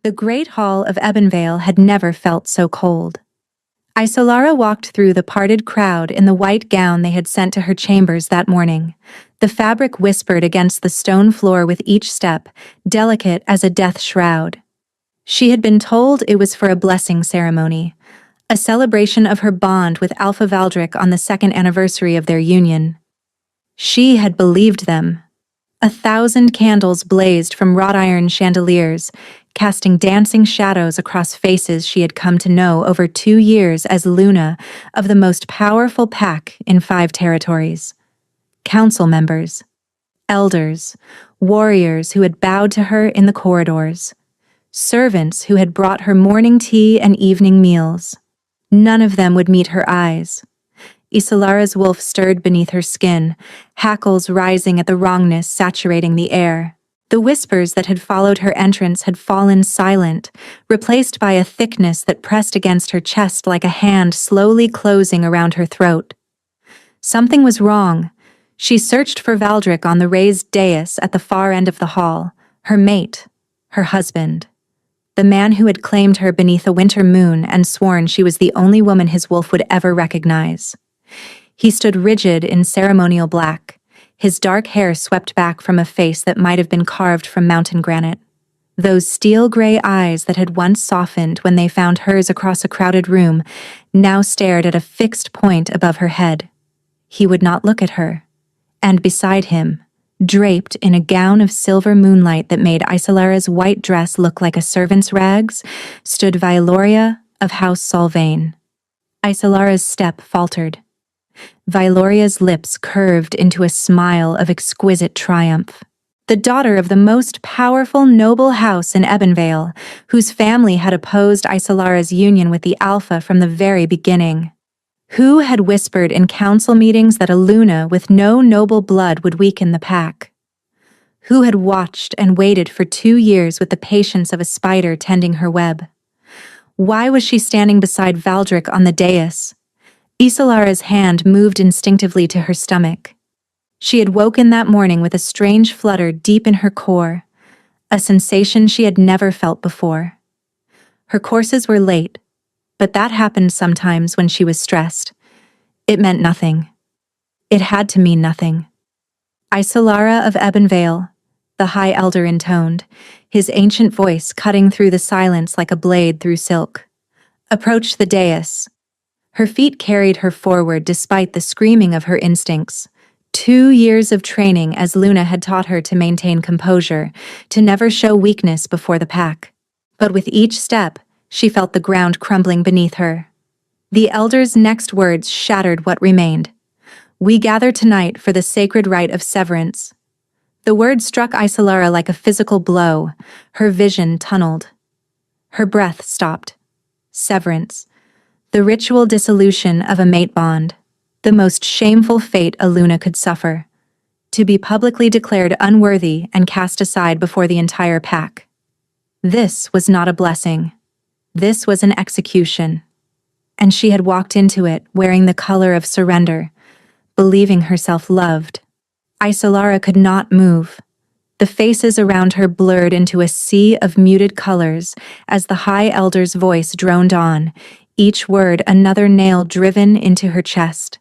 The great hall of Ebonvale had never felt so cold. Isolara walked through the parted crowd in the white gown they had sent to her chambers that morning. The fabric whispered against the stone floor with each step, delicate as a death shroud. She had been told it was for a blessing ceremony, a celebration of her bond with Alpha Valdric on the second anniversary of their union. She had believed them. 1,000 candles blazed from wrought iron chandeliers, casting dancing shadows across faces she had come to know over 2 years as Luna of the most powerful pack in 5 territories. Council members, elders, warriors who had bowed to her in the corridors, servants who had brought her morning tea and evening meals. None of them would meet her eyes. Isolara's wolf stirred beneath her skin, hackles rising at the wrongness saturating the air. The whispers that had followed her entrance had fallen silent, replaced by a thickness that pressed against her chest like a hand slowly closing around her throat. Something was wrong. She searched for Valdric on the raised dais at the far end of the hall, her mate, her husband. The man who had claimed her beneath a winter moon and sworn she was the only woman his wolf would ever recognize. He stood rigid in ceremonial black, his dark hair swept back from a face that might have been carved from mountain granite. Those steel-gray eyes that had once softened when they found hers across a crowded room now stared at a fixed point above her head. He would not look at her. And beside him, draped in a gown of silver moonlight that made Isolara's white dress look like a servant's rags, stood Vailoria of House Solvain. Isolara's step faltered. Vailoria's lips curved into a smile of exquisite triumph. The daughter of the most powerful noble house in Ebonvale, whose family had opposed Isolara's union with the Alpha from the very beginning. Who had whispered in council meetings that a Luna with no noble blood would weaken the pack? Who had watched and waited for 2 years with the patience of a spider tending her web? Why was she standing beside Valdric on the dais? Isolara's hand moved instinctively to her stomach. She had woken that morning with a strange flutter deep in her core, a sensation she had never felt before. Her courses were late, but that happened sometimes when she was stressed. It meant nothing. It had to mean nothing. Isolara of Ebonvale, the High Elder intoned, his ancient voice cutting through the silence like a blade through silk, approached the dais. Her feet carried her forward despite the screaming of her instincts. 2 years of training as Luna had taught her to maintain composure, to never show weakness before the pack. But with each step, she felt the ground crumbling beneath her. The elder's next words shattered what remained. "We gather tonight for the sacred rite of severance." The word struck Isolara like a physical blow. Her vision tunneled. Her breath stopped. Severance. The ritual dissolution of a mate bond. The most shameful fate a Luna could suffer. To be publicly declared unworthy and cast aside before the entire pack. This was not a blessing. This was an execution. And she had walked into it wearing the color of surrender, believing herself loved. Isolara could not move. The faces around her blurred into a sea of muted colors as the High Elder's voice droned on, each word another nail driven into her chest.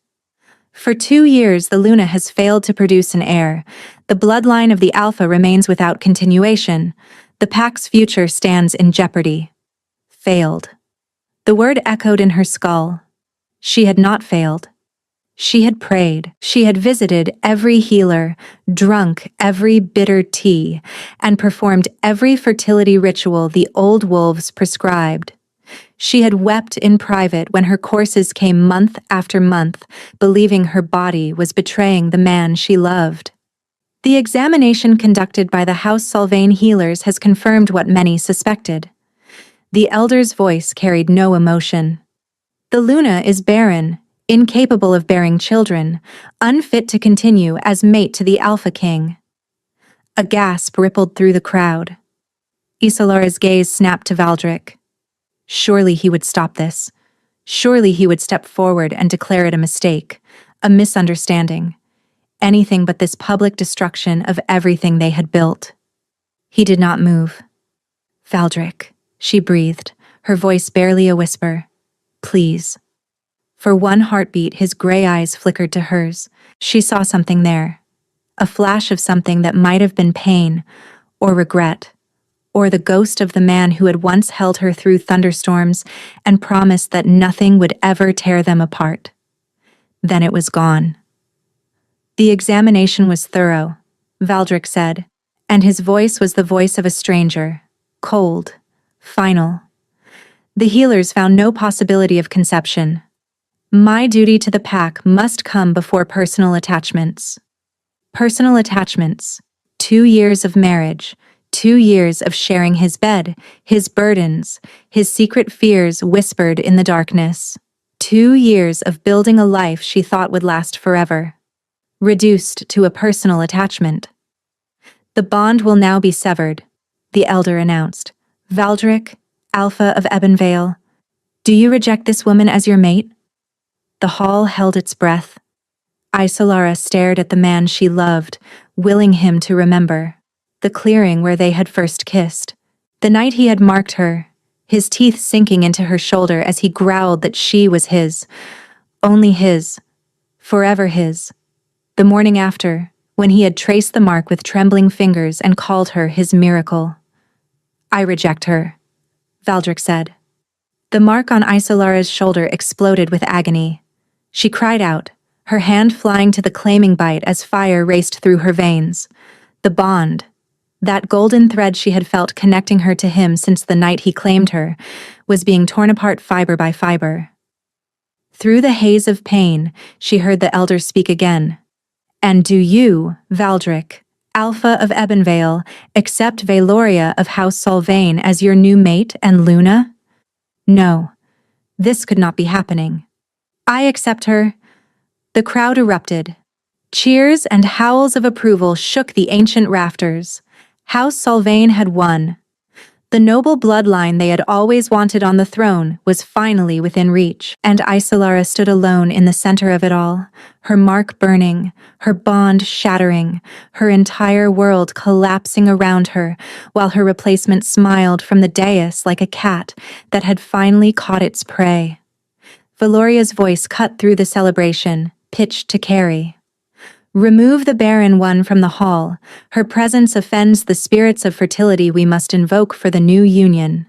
For 2 years, the Luna has failed to produce an heir. The bloodline of the Alpha remains without continuation. The pack's future stands in jeopardy. Failed. The word echoed in her skull. She had not failed. She had prayed. She had visited every healer, drunk every bitter tea, and performed every fertility ritual the old wolves prescribed. She had wept in private when her courses came month after month, believing her body was betraying the man she loved. The examination conducted by the House Solvain healers has confirmed what many suspected. The elder's voice carried no emotion. The Luna is barren, incapable of bearing children, unfit to continue as mate to the Alpha King. A gasp rippled through the crowd. Isolara's gaze snapped to Valdric. Surely he would stop this. Surely he would step forward and declare it a mistake, a misunderstanding. Anything but this public destruction of everything they had built. He did not move. "Valdric," she breathed, her voice barely a whisper. Please. For one heartbeat, his gray eyes flickered to hers. She saw something there. A flash of something that might have been pain, or regret, or the ghost of the man who had once held her through thunderstorms and promised that nothing would ever tear them apart. Then it was gone. The examination was thorough, Valdric said, and his voice was the voice of a stranger, cold, final. The healers found no possibility of conception. My duty to the pack must come before personal attachments. Personal attachments. 2 years of marriage, 2 years of sharing his bed, his burdens, his secret fears whispered in the darkness. 2 years of building a life she thought would last forever. Reduced to a personal attachment. The bond will now be severed, the elder announced. Valdric, Alpha of Ebonvale, do you reject this woman as your mate? The hall held its breath. Isolara stared at the man she loved, willing him to remember. The clearing where they had first kissed. The night he had marked her, his teeth sinking into her shoulder as he growled that she was his. Only his. Forever his. The morning after, when he had traced the mark with trembling fingers and called her his miracle. I reject her, Valdric said. The mark on Isolara's shoulder exploded with agony. She cried out, her hand flying to the claiming bite as fire raced through her veins. The bond, that golden thread she had felt connecting her to him since the night he claimed her, was being torn apart fiber by fiber. Through the haze of pain, she heard the elder speak again. And do you, Valdric, Alpha of Ebonvale, accept Valoria of House Solvane as your new mate and Luna? No, this could not be happening. I accept her. The crowd erupted. Cheers and howls of approval shook the ancient rafters. House Solvane had won. The noble bloodline they had always wanted on the throne was finally within reach, and Isolara stood alone in the center of it all, her mark burning, her bond shattering, her entire world collapsing around her, while her replacement smiled from the dais like a cat that had finally caught its prey. Valoria's voice cut through the celebration, pitched to carry. Remove the barren one from the hall. Her presence offends the spirits of fertility we must invoke for the new union.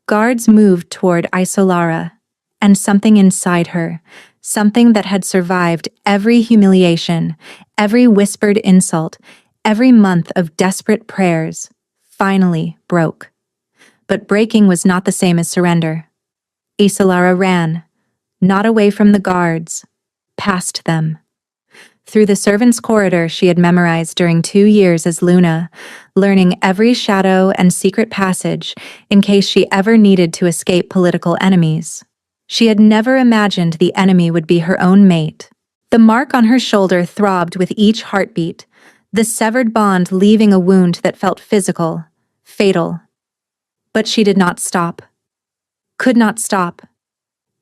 Guards moved toward Isolara, and something inside her, something that had survived every humiliation, every whispered insult, every month of desperate prayers, finally broke. But breaking was not the same as surrender. Isolara ran, not away from the guards, past them. Through the servants' corridor she had memorized during 2 years as Luna, learning every shadow and secret passage in case she ever needed to escape political enemies. She had never imagined the enemy would be her own mate. The mark on her shoulder throbbed with each heartbeat, the severed bond leaving a wound that felt physical, fatal. But she did not stop. Could not stop.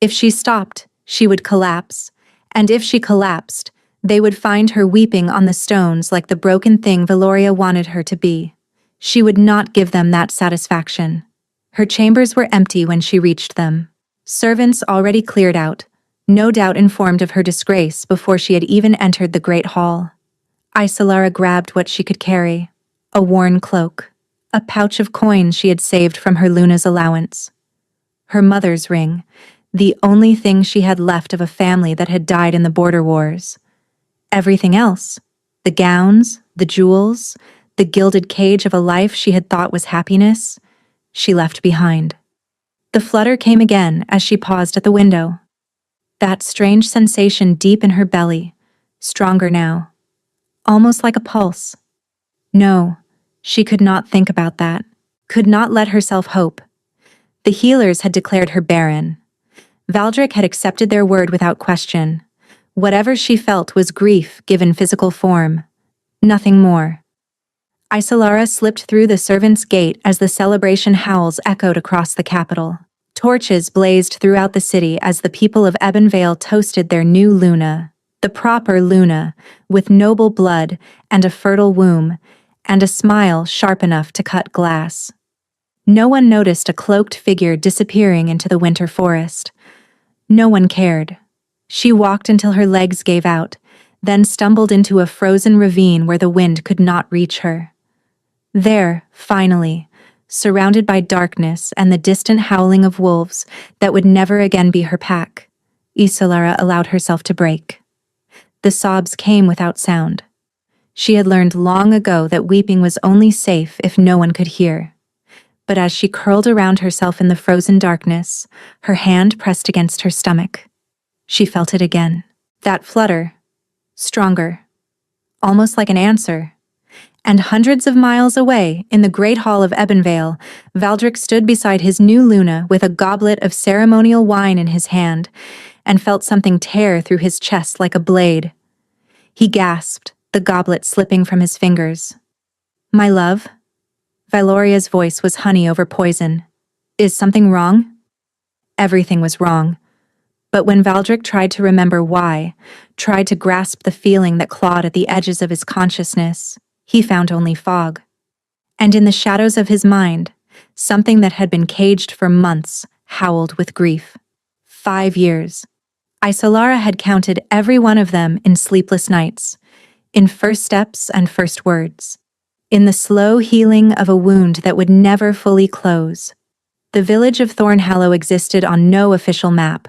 If she stopped, she would collapse, and if she collapsed, they would find her weeping on the stones like the broken thing Valoria wanted her to be. She would not give them that satisfaction. Her chambers were empty when she reached them. Servants already cleared out, no doubt informed of her disgrace before she had even entered the great hall. Isolara grabbed what she could carry, a worn cloak, a pouch of coins she had saved from her Luna's allowance. Her mother's ring, the only thing she had left of a family that had died in the border wars. Everything else, the gowns, the jewels, the gilded cage of a life she had thought was happiness, she left behind. The flutter came again as she paused at the window. That strange sensation deep in her belly, stronger now, almost like a pulse. No, she could not think about that, could not let herself hope. The healers had declared her barren. Valdric had accepted their word without question. Whatever she felt was grief given physical form, nothing more. Isolara slipped through the servants' gate as the celebration howls echoed across the capital. Torches blazed throughout the city as the people of Ebonvale toasted their new Luna, the proper Luna, with noble blood and a fertile womb, and a smile sharp enough to cut glass. No one noticed a cloaked figure disappearing into the winter forest. No one cared. She walked until her legs gave out, then stumbled into a frozen ravine where the wind could not reach her. There, finally, surrounded by darkness and the distant howling of wolves that would never again be her pack, Isolara allowed herself to break. The sobs came without sound. She had learned long ago that weeping was only safe if no one could hear. But as she curled around herself in the frozen darkness, her hand pressed against her stomach. She felt it again. That flutter. Stronger. Almost like an answer. And hundreds of miles away, in the great hall of Ebonvale, Valdric stood beside his new Luna with a goblet of ceremonial wine in his hand, and felt something tear through his chest like a blade. He gasped, the goblet slipping from his fingers. "My love?" Valoria's voice was honey over poison. "Is something wrong?" Everything was wrong. But when Valdric tried to remember why, tried to grasp the feeling that clawed at the edges of his consciousness, he found only fog. And in the shadows of his mind, something that had been caged for months howled with grief. 5 years. Isolara had counted every one of them in sleepless nights, in first steps and first words, in the slow healing of a wound that would never fully close. The village of Thornhallow existed on no official map.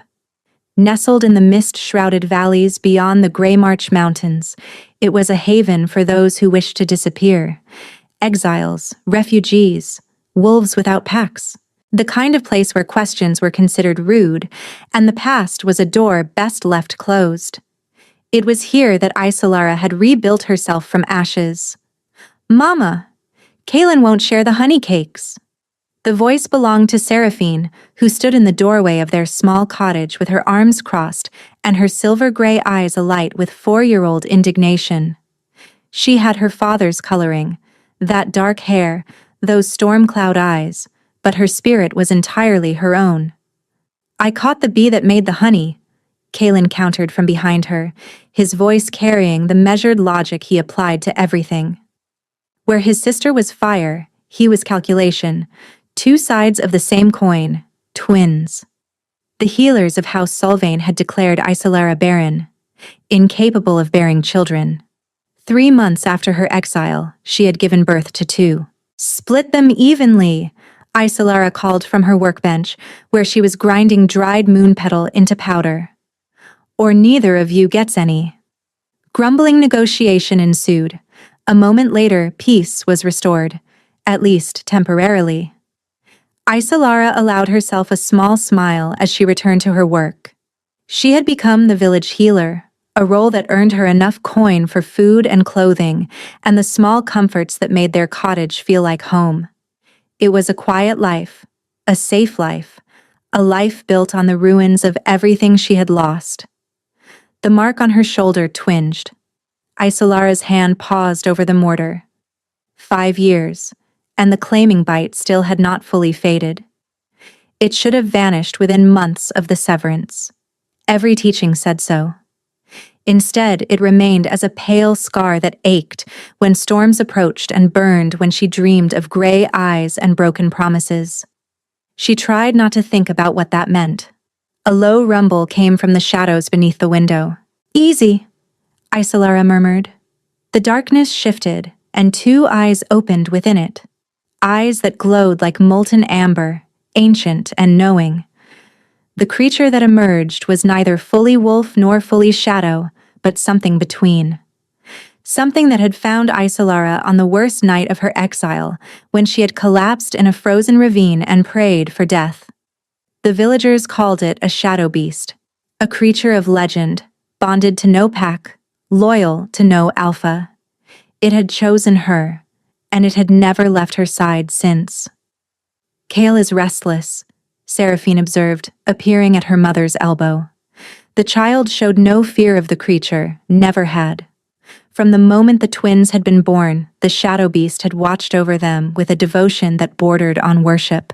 Nestled in the mist-shrouded valleys beyond the Greymarch Mountains, it was a haven for those who wished to disappear. Exiles, refugees, wolves without packs. The kind of place where questions were considered rude, and the past was a door best left closed. It was here that Isolara had rebuilt herself from ashes. "Mama, Kaelin won't share the honey cakes." The voice belonged to Seraphine, who stood in the doorway of their small cottage with her arms crossed and her silver-gray eyes alight with 4-year-old indignation. She had her father's coloring, that dark hair, those storm cloud eyes, but her spirit was entirely her own. "I caught the bee that made the honey," Kaelin countered from behind her, his voice carrying the measured logic he applied to everything. Where his sister was fire, he was calculation. 2 sides of the same coin, twins. The healers of House Solvane had declared Isolara barren, incapable of bearing children. 3 months after her exile, she had given birth to 2. "Split them evenly," Isolara called from her workbench, where she was grinding dried moon petal into powder. "Or neither of you gets any." Grumbling negotiation ensued. A moment later, peace was restored, at least temporarily. Isolara allowed herself a small smile as she returned to her work. She had become the village healer, a role that earned her enough coin for food and clothing, and the small comforts that made their cottage feel like home. It was a quiet life, a safe life, a life built on the ruins of everything she had lost. The mark on her shoulder twinged. Isolara's hand paused over the mortar. 5 years. And the claiming bite still had not fully faded. It should have vanished within months of the severance. Every teaching said so. Instead, it remained as a pale scar that ached when storms approached and burned when she dreamed of gray eyes and broken promises. She tried not to think about what that meant. A low rumble came from the shadows beneath the window. "Easy," Isolara murmured. The darkness shifted, and 2 eyes opened within it. Eyes that glowed like molten amber, ancient and knowing. The creature that emerged was neither fully wolf nor fully shadow, but something between. Something that had found Isolara on the worst night of her exile, when she had collapsed in a frozen ravine and prayed for death. The villagers called it a shadow beast, a creature of legend, bonded to no pack, loyal to no alpha. It had chosen her, and it had never left her side since. "Kael is restless," Seraphine observed, appearing at her mother's elbow. The child showed no fear of the creature, never had. From the moment the twins had been born, the shadow beast had watched over them with a devotion that bordered on worship.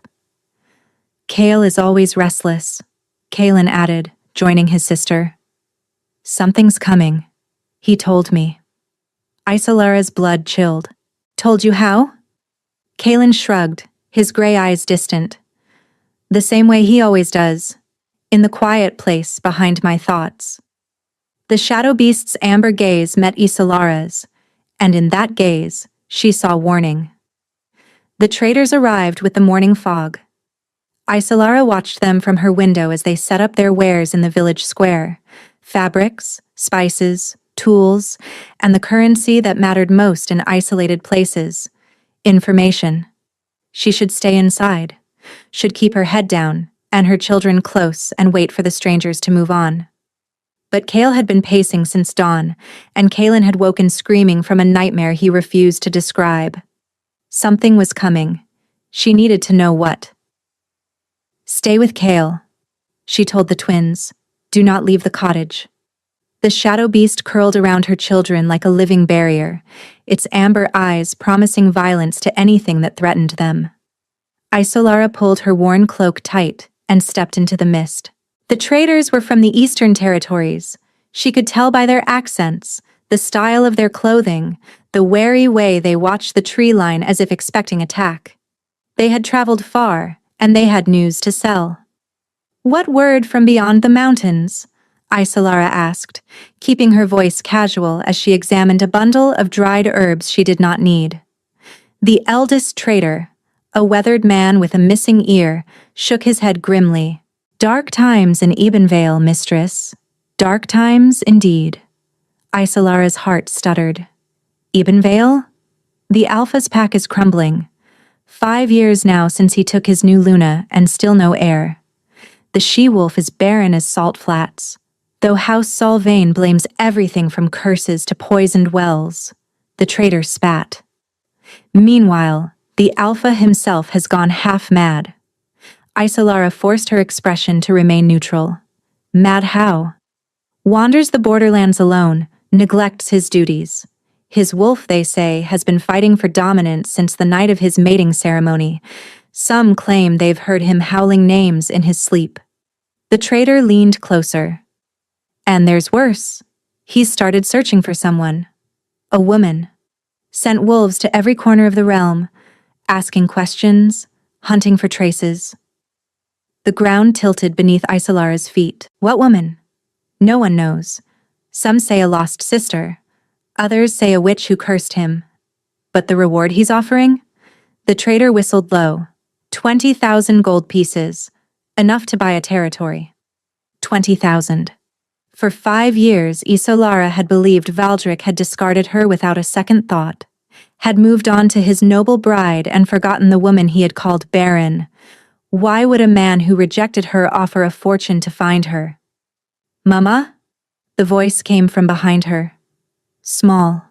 "Kael is always restless," Kaelin added, joining his sister. "Something's coming," he told me. Isolara's blood chilled. "Told you how?" Kaelin shrugged, his gray eyes distant. The same way he always does, in the quiet place behind my thoughts. The shadow beast's amber gaze met Isolara's, and in that gaze, she saw warning. The traders arrived with the morning fog. Isolara watched them from her window as they set up their wares in the village square. Fabrics, spices, tools, and the currency that mattered most in isolated places. Information. She should stay inside, should keep her head down, and her children close and wait for the strangers to move on. But Cale had been pacing since dawn, and Kaelin had woken screaming from a nightmare he refused to describe. Something was coming. She needed to know what. "Stay with Cale," she told the twins. "Do not leave the cottage." The shadow beast curled around her children like a living barrier, its amber eyes promising violence to anything that threatened them. Isolara pulled her worn cloak tight and stepped into the mist. The traders were from the eastern territories. She could tell by their accents, the style of their clothing, the wary way they watched the tree line as if expecting attack. They had traveled far, and they had news to sell. "What word from beyond the mountains?" Isolara asked, keeping her voice casual as she examined a bundle of dried herbs she did not need. The eldest trader, a weathered man with a missing ear, shook his head grimly. "Dark times in Ebenvale, mistress. Dark times indeed." Isolara's heart stuttered. "Ebenvale? The Alpha's pack is crumbling. 5 years now since he took his new Luna, and still no heir. The she-wolf is barren as salt flats, though House Solvane blames everything from curses to poisoned wells." The trader spat. "Meanwhile, the Alpha himself has gone half mad." Isolara forced her expression to remain neutral. "Mad how?" "Wanders the borderlands alone, neglects his duties. His wolf, they say, has been fighting for dominance since the night of his mating ceremony. Some claim they've heard him howling names in his sleep." The trader leaned closer. "And there's worse. He's started searching for someone. A woman. Sent wolves to every corner of the realm, asking questions, hunting for traces." The ground tilted beneath Isolara's feet. "What woman?" "No one knows. Some say a lost sister. Others say a witch who cursed him. But the reward he's offering?" The trader whistled low. 20,000 gold pieces. Enough to buy a territory. 20,000. For 5 years, Isolara had believed Valdric had discarded her without a second thought, had moved on to his noble bride and forgotten the woman he had called Barren. Why would a man who rejected her offer a fortune to find her? "Mama?" The voice came from behind her. Small.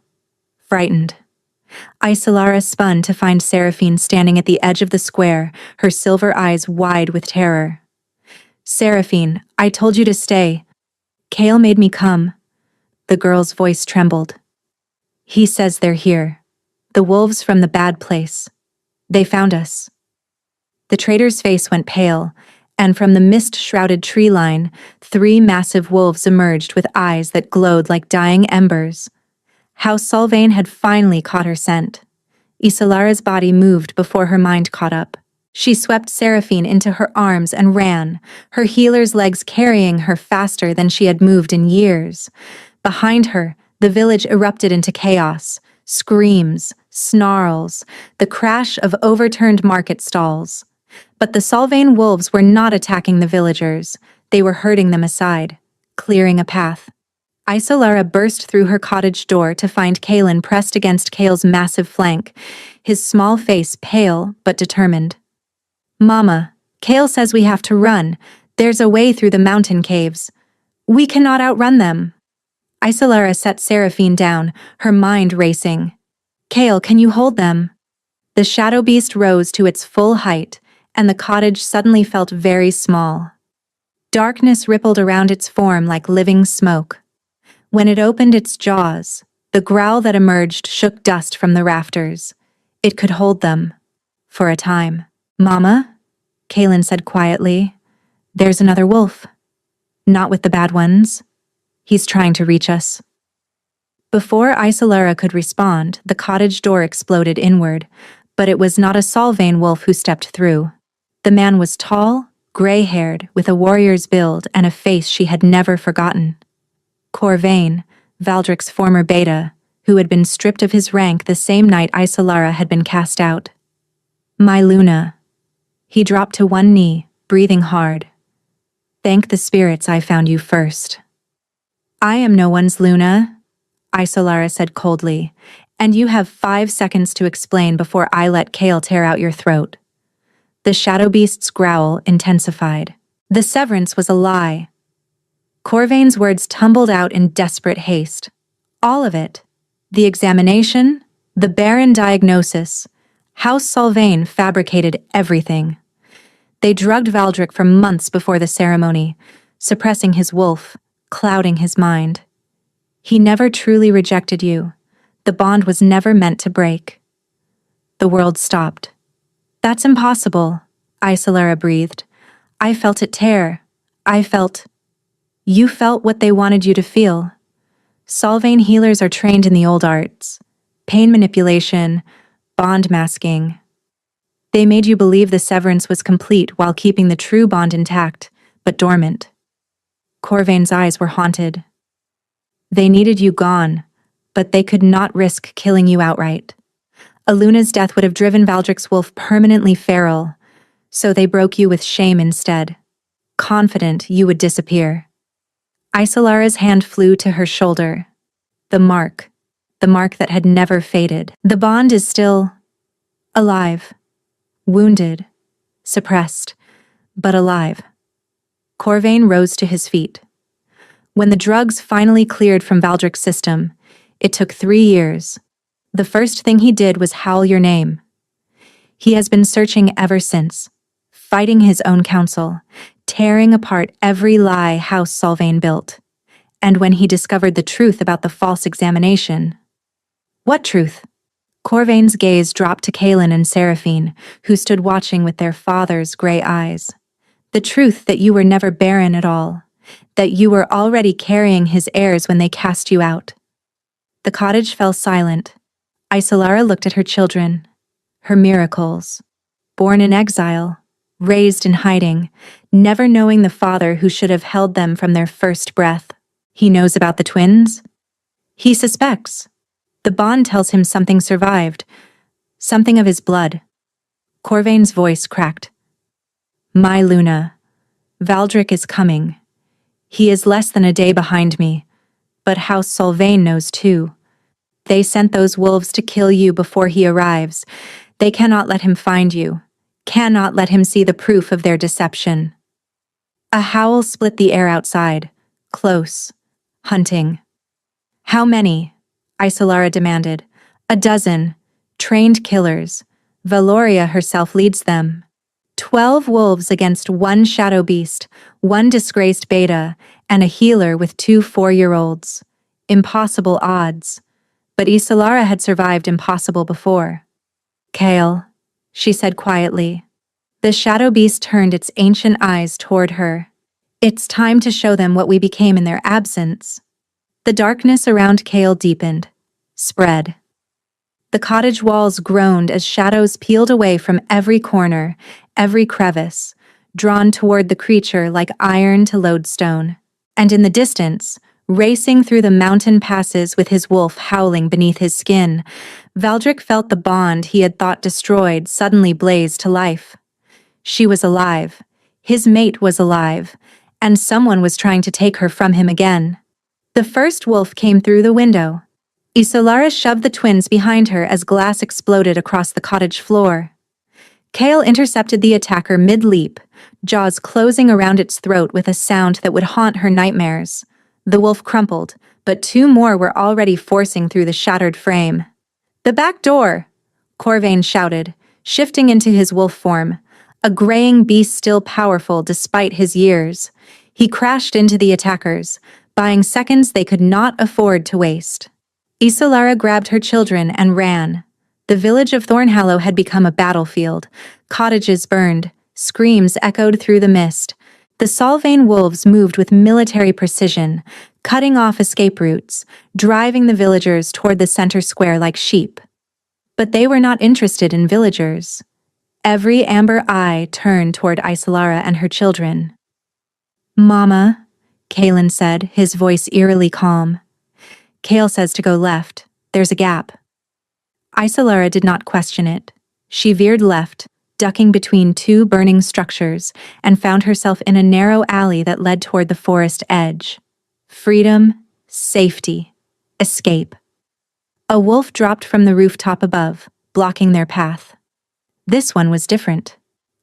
Frightened. Isolara spun to find Seraphine standing at the edge of the square, her silver eyes wide with terror. "Seraphine, I told you to stay. Cale made me come." The girl's voice trembled. "He says they're here. The wolves from the bad place. They found us." The trader's face went pale, and from the mist-shrouded tree line, 3 massive wolves emerged with eyes that glowed like dying embers. House Solvane had finally caught her scent. Isolara's body moved before her mind caught up. She swept Seraphine into her arms and ran, her healer's legs carrying her faster than she had moved in years. Behind her, the village erupted into chaos. Screams, snarls, the crash of overturned market stalls. But the Solvane wolves were not attacking the villagers. They were herding them aside, clearing a path. Isolara burst through her cottage door to find Kaelin pressed against Cale's massive flank, his small face pale but determined. "Mama, Cale says we have to run. There's a way through the mountain caves. We cannot outrun them." Isolara set Seraphine down, her mind racing. "Cale, can you hold them?" The shadow beast rose to its full height, and the cottage suddenly felt very small. Darkness rippled around its form like living smoke. When it opened its jaws, the growl that emerged shook dust from the rafters. It could hold them. For a time. "Mama?" Kaelin said quietly. "There's another wolf. Not with the bad ones. He's trying to reach us." Before Isolara could respond, the cottage door exploded inward. But it was not a Solvane wolf who stepped through. The man was tall, gray-haired, with a warrior's build and a face she had never forgotten. Corvain, Valdric's former beta, who had been stripped of his rank the same night Isolara had been cast out. "My Luna." He dropped to one knee, breathing hard. "Thank the spirits I found you first." "I am no one's Luna," Isolara said coldly, "and you have 5 seconds to explain before I let Kale tear out your throat." The shadow beast's growl intensified. The severance was a lie. Corvain's words tumbled out in desperate haste. All of it. The examination, the Barren diagnosis. House Solvane fabricated everything. They drugged Valdric for months before the ceremony, suppressing his wolf, clouding his mind. He never truly rejected you. The bond was never meant to break. The world stopped. "That's impossible," Isolara breathed. "I felt it tear. You felt what they wanted you to feel. Solvane healers are trained in the old arts. Pain manipulation, bond masking. They made you believe the severance was complete while keeping the true bond intact, but dormant." Corvain's eyes were haunted. "They needed you gone, but they could not risk killing you outright. Aluna's death would have driven Valdric's wolf permanently feral, so they broke you with shame instead, confident you would disappear." Isolara's hand flew to her shoulder. The mark that had never faded. "The bond is still alive. Wounded, suppressed, but alive." Corvain rose to his feet. When the drugs finally cleared from Valdric's system, it took 3 years. The first thing he did was howl your name. He has been searching ever since, fighting his own counsel, tearing apart every lie House Solvane built. And when he discovered the truth about the false examination— "What truth?" Corvain's gaze dropped to Kaelin and Seraphine, who stood watching with their father's gray eyes. "The truth that you were never barren at all, that you were already carrying his heirs when they cast you out." The cottage fell silent. Isolara looked at her children, her miracles, born in exile, raised in hiding, never knowing the father who should have held them from their first breath. He knows about the twins? He suspects. The bond tells him something survived, something of his blood. Corvain's voice cracked. "My Luna, Valdric is coming. He is less than a day behind me, but House Solvane knows too. They sent those wolves to kill you before he arrives. They cannot let him find you, cannot let him see the proof of their deception." A howl split the air outside, close, hunting. "How many?" Isolara demanded. "A dozen, trained killers. Valoria herself leads them. 12 wolves against 1 shadow beast, 1 disgraced beta, and a healer with 2 4-year-olds. Impossible odds. But Isolara had survived impossible before. "Kale," she said quietly. The shadow beast turned its ancient eyes toward her. "It's time to show them what we became in their absence." The darkness around Kale deepened, spread. The cottage walls groaned as shadows peeled away from every corner, every crevice, drawn toward the creature like iron to lodestone. And in the distance, racing through the mountain passes with his wolf howling beneath his skin, Valdric felt the bond he had thought destroyed suddenly blaze to life. She was alive, his mate was alive, and someone was trying to take her from him again. The first wolf came through the window. Isolara shoved the twins behind her as glass exploded across the cottage floor. Kale intercepted the attacker mid-leap, jaws closing around its throat with a sound that would haunt her nightmares. The wolf crumpled, but 2 more were already forcing through the shattered frame. "The back door!" Corvain shouted, shifting into his wolf form, a graying beast still powerful despite his years. He crashed into the attackers, buying seconds they could not afford to waste. Isolara grabbed her children and ran. The village of Thornhallow had become a battlefield. Cottages burned, screams echoed through the mist. The Solvane wolves moved with military precision, cutting off escape routes, driving the villagers toward the center square like sheep. But they were not interested in villagers. Every amber eye turned toward Isolara and her children. "Mama," Kalen said, his voice eerily calm. "Kale says to go left. There's a gap." Isolara did not question it. She veered left, ducking between two burning structures, and found herself in a narrow alley that led toward the forest edge. Freedom, safety, escape. A wolf dropped from the rooftop above, blocking their path. This one was different.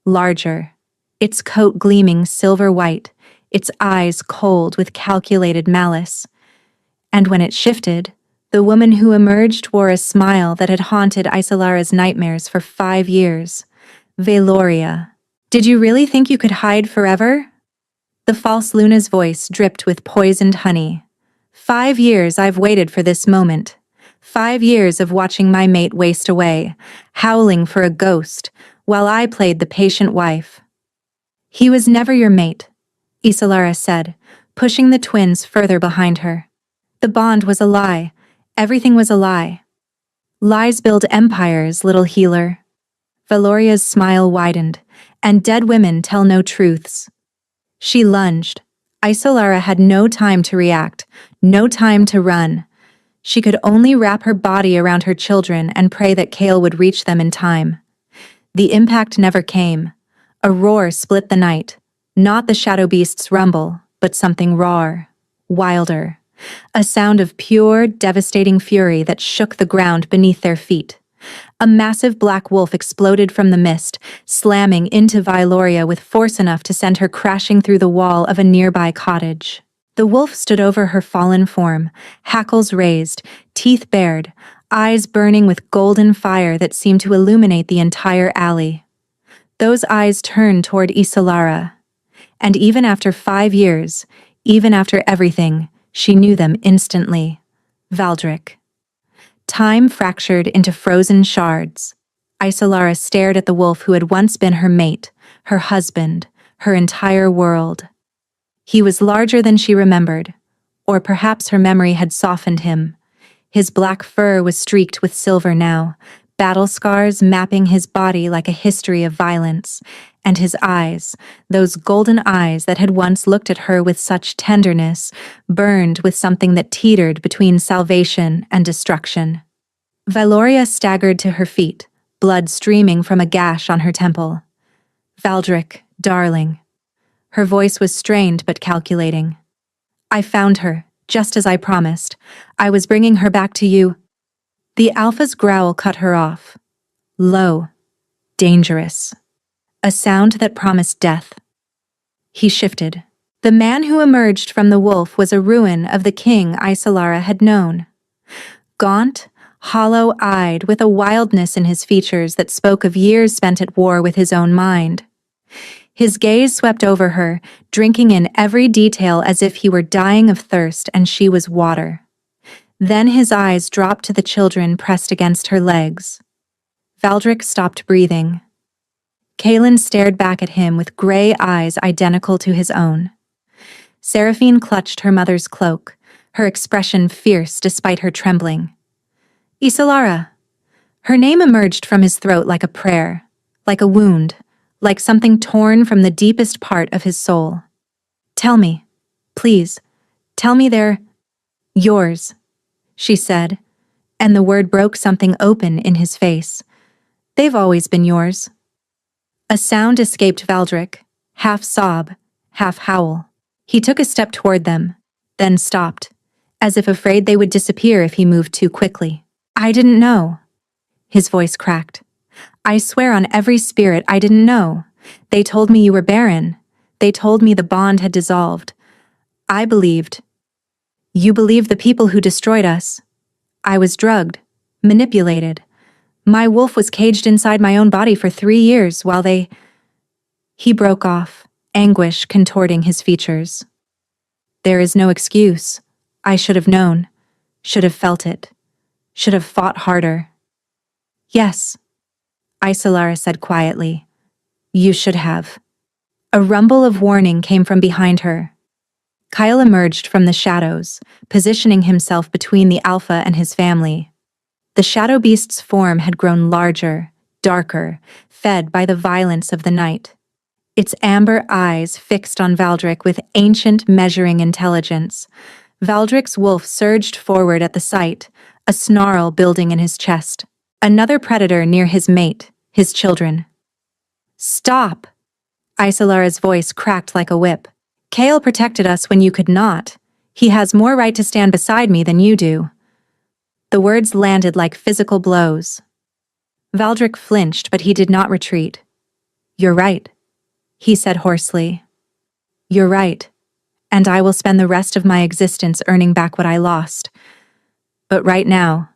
Larger, its coat gleaming silver-white, its eyes cold with calculated malice. And when it shifted, the woman who emerged wore a smile that had haunted Isolara's nightmares for 5 years. Valoria. "Did you really think you could hide forever?" The false Luna's voice dripped with poisoned honey. 5 years I've waited for this moment. 5 years of watching my mate waste away, howling for a ghost, while I played the patient wife. "He was never your mate," Isolara said, pushing the twins further behind her. "The bond was a lie. Everything was a lie. Lies build empires, little healer." Valoria's smile widened, "And dead women tell no truths." She lunged. Isolara had no time to react, no time to run. She could only wrap her body around her children and pray that Kale would reach them in time. The impact never came. A roar split the night. Not the shadow beast's rumble, but something rawer, wilder. A sound of pure, devastating fury that shook the ground beneath their feet. A massive black wolf exploded from the mist, slamming into Valoria with force enough to send her crashing through the wall of a nearby cottage. The wolf stood over her fallen form, hackles raised, teeth bared, eyes burning with golden fire that seemed to illuminate the entire alley. Those eyes turned toward Isolara. And even after 5 years, even after everything, she knew them instantly. Valdric. Time fractured into frozen shards. Isolara stared at the wolf who had once been her mate, her husband, her entire world. He was larger than she remembered, or perhaps her memory had softened him. His black fur was streaked with silver now, battle scars mapping his body like a history of violence, and his eyes, those golden eyes that had once looked at her with such tenderness, burned with something that teetered between salvation and destruction. Valoria staggered to her feet, blood streaming from a gash on her temple. "Valdric, darling." Her voice was strained but calculating. "I found her, just as I promised. I was bringing her back to you." The alpha's growl cut her off. Low. Dangerous. A sound that promised death. He shifted. The man who emerged from the wolf was a ruin of the king Isolara had known. Gaunt, hollow-eyed, with a wildness in his features that spoke of years spent at war with his own mind. His gaze swept over her, drinking in every detail as if he were dying of thirst and she was water. Then his eyes dropped to the children pressed against her legs. Valdric stopped breathing. Kalen stared back at him with gray eyes identical to his own. Seraphine clutched her mother's cloak, her expression fierce despite her trembling. "Isolara." Her name emerged from his throat like a prayer, like a wound, like something torn from the deepest part of his soul. "Tell me, please, tell me they're yours," she said, and the word broke something open in his face. "They've always been yours." A sound escaped Valdric, half sob, half howl. He took a step toward them, then stopped, as if afraid they would disappear if he moved too quickly. "I didn't know." His voice cracked. "I swear on every spirit I didn't know. They told me you were Barren. They told me the bond had dissolved. I believed. You believed the people who destroyed us. I was drugged, manipulated. My wolf was caged inside my own body for 3 years while they—" He broke off, anguish contorting his features. "There is no excuse. I should have known, should have felt it, should have fought harder." "Yes," Isolara said quietly. "You should have." A rumble of warning came from behind her. Kyle emerged from the shadows, positioning himself between the alpha and his family. The shadow beast's form had grown larger, darker, fed by the violence of the night. Its amber eyes fixed on Valdric with ancient measuring intelligence. Valdric's wolf surged forward at the sight, a snarl building in his chest. Another predator near his mate, his children. "Stop!" Isolara's voice cracked like a whip. "Kale protected us when you could not. He has more right to stand beside me than you do." The words landed like physical blows. Valdric flinched, but he did not retreat. "You're right," he said hoarsely. "You're right, and I will spend the rest of my existence earning back what I lost. But right now,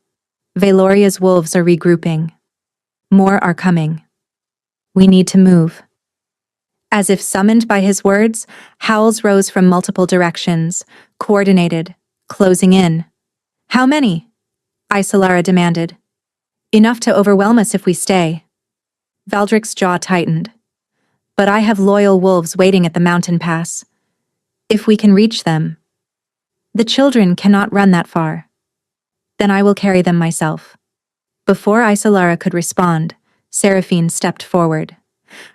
Valoria's wolves are regrouping. More are coming. We need to move." As if summoned by his words, howls rose from multiple directions, coordinated, closing in. "How many?" Isolara demanded. "Enough to overwhelm us if we stay." Valdric's jaw tightened. "But I have loyal wolves waiting at the mountain pass. If we can reach them." "The children cannot run that far." "Then I will carry them myself." Before Isolara could respond, Seraphine stepped forward.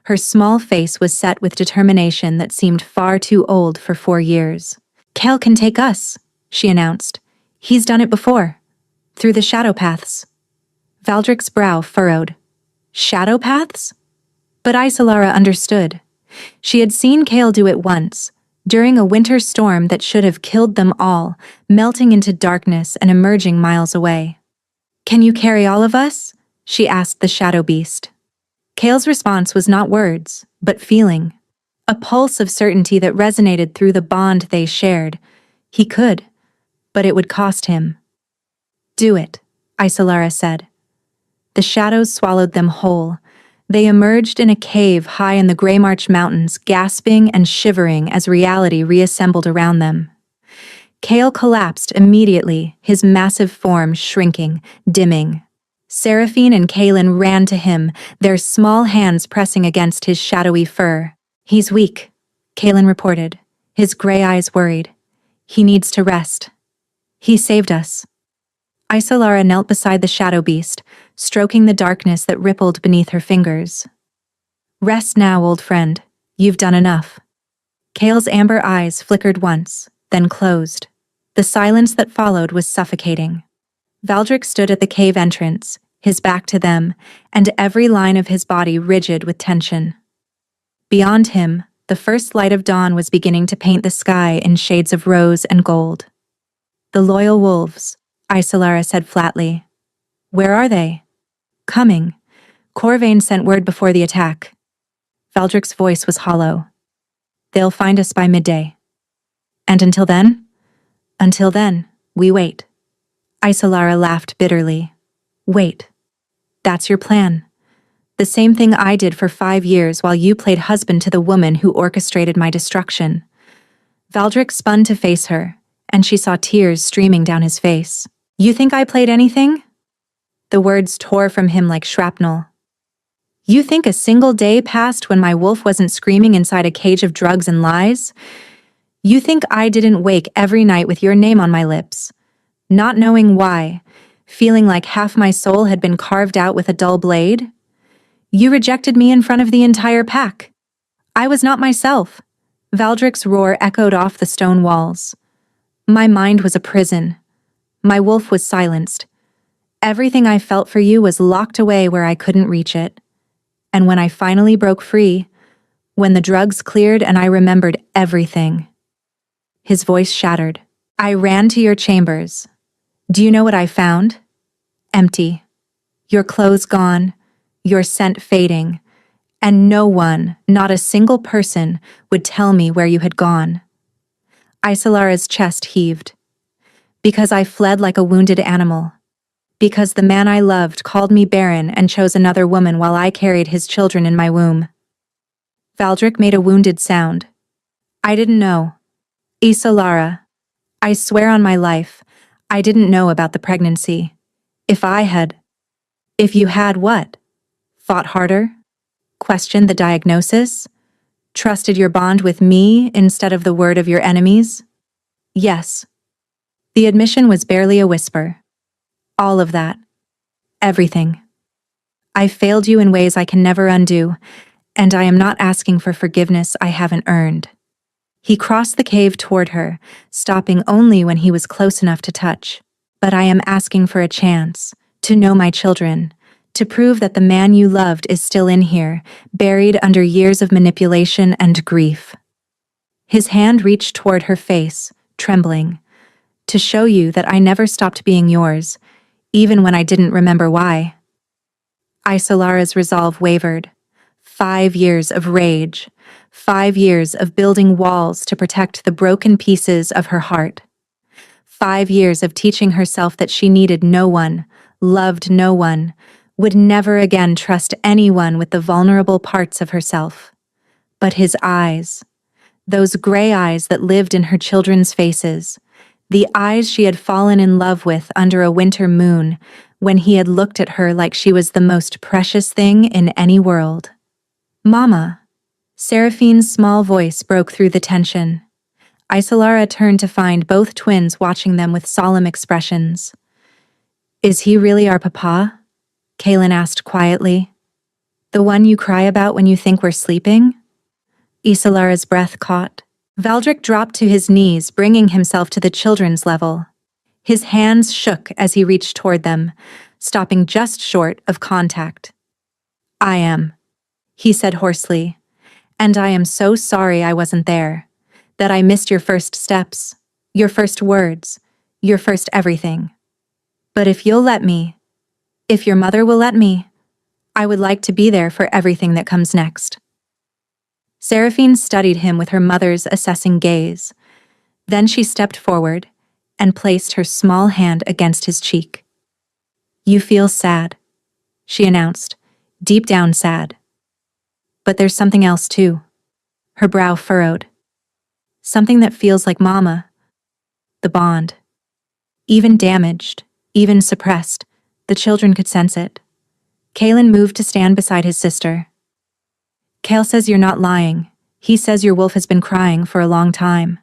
Her small face was set with determination that seemed far too old for 4 years. "Kale can take us," she announced. "He's done it before. Through the shadow paths." Valdric's brow furrowed. Shadow paths? But Isolara understood. She had seen Kale do it once, during a winter storm that should have killed them all, melting into darkness and emerging miles away. "Can you carry all of us?" she asked the shadow beast. Kale's response was not words, but feeling. A pulse of certainty that resonated through the bond they shared. He could, but it would cost him. "Do it," Isolara said. The shadows swallowed them whole. They emerged in a cave high in the Greymarch Mountains, gasping and shivering as reality reassembled around them. Kale collapsed immediately, his massive form shrinking, dimming. Seraphine and Kaelin ran to him, their small hands pressing against his shadowy fur. "He's weak," Kaelin reported, his gray eyes worried. "He needs to rest." "He saved us." Isolara knelt beside the shadow beast, stroking the darkness that rippled beneath her fingers. "Rest now, old friend. You've done enough." Kale's amber eyes flickered once, then closed. The silence that followed was suffocating. Valdric stood at the cave entrance, his back to them, and every line of his body rigid with tension. Beyond him, the first light of dawn was beginning to paint the sky in shades of rose and gold. "The loyal wolves," Isolara said flatly. "Where are they?" "Coming. Corvain sent word before the attack." Valdric's voice was hollow. "They'll find us by midday." "And until then?" "Until then, we wait." Isolara laughed bitterly. "Wait. That's your plan. The same thing I did for 5 years while you played husband to the woman who orchestrated my destruction." Valdric spun to face her, and she saw tears streaming down his face. "You think I played anything?" The words tore from him like shrapnel. "You think a single day passed when my wolf wasn't screaming inside a cage of drugs and lies? You think I didn't wake every night with your name on my lips, not knowing why, feeling like half my soul had been carved out with a dull blade? You rejected me in front of the entire pack. I was not myself." Valdric's roar echoed off the stone walls. "My mind was a prison. My wolf was silenced. Everything I felt for you was locked away where I couldn't reach it. And when I finally broke free, when the drugs cleared and I remembered everything." His voice shattered. "I ran to your chambers. Do you know what I found? Empty. Your clothes gone, your scent fading, and no one, not a single person, would tell me where you had gone." Isolara's chest heaved. "Because I fled like a wounded animal. Because the man I loved called me Barren and chose another woman while I carried his children in my womb." Valdric made a wounded sound. "I didn't know. Isolara, I swear on my life, I didn't know about the pregnancy. If you had what? Fought harder? Questioned the diagnosis? Trusted your bond with me instead of the word of your enemies?" "Yes." The admission was barely a whisper. "All of that. everything. I failed you in ways I can never undo, and I am not asking for forgiveness I haven't earned. He crossed the cave toward her, stopping only when he was close enough to touch. But I am asking for a chance, to know my children, to prove that the man you loved is still in here, buried under years of manipulation and grief. His hand reached toward her face, trembling, to show you that I never stopped being yours, even when I didn't remember why. Isolara's resolve wavered. 5 years of rage, 5 years of building walls to protect the broken pieces of her heart. 5 years of teaching herself that she needed no one, loved no one, would never again trust anyone with the vulnerable parts of herself. But his eyes, those gray eyes that lived in her children's faces, the eyes she had fallen in love with under a winter moon when he had looked at her like she was the most precious thing in any world. "Mama." Seraphine's small voice broke through the tension. Isolara turned to find both twins watching them with solemn expressions. "Is he really our papa?" Kaylin asked quietly. "The one you cry about when you think we're sleeping?" Isolara's breath caught. Valdric dropped to his knees, bringing himself to the children's level. His hands shook as he reached toward them, stopping just short of contact. "I am," he said hoarsely, "and I am so sorry I wasn't there, that I missed your first steps, your first words, your first everything. But if you'll let me, if your mother will let me, I would like to be there for everything that comes next." Seraphine studied him with her mother's assessing gaze. Then she stepped forward and placed her small hand against his cheek. "You feel sad," she announced, deep down sad. "But there's something else too." Her brow furrowed. "Something that feels like Mama. The bond. Even damaged, even suppressed, the children could sense it." Kaylin moved to stand beside his sister. "Kale says you're not lying. He says your wolf has been crying for a long time."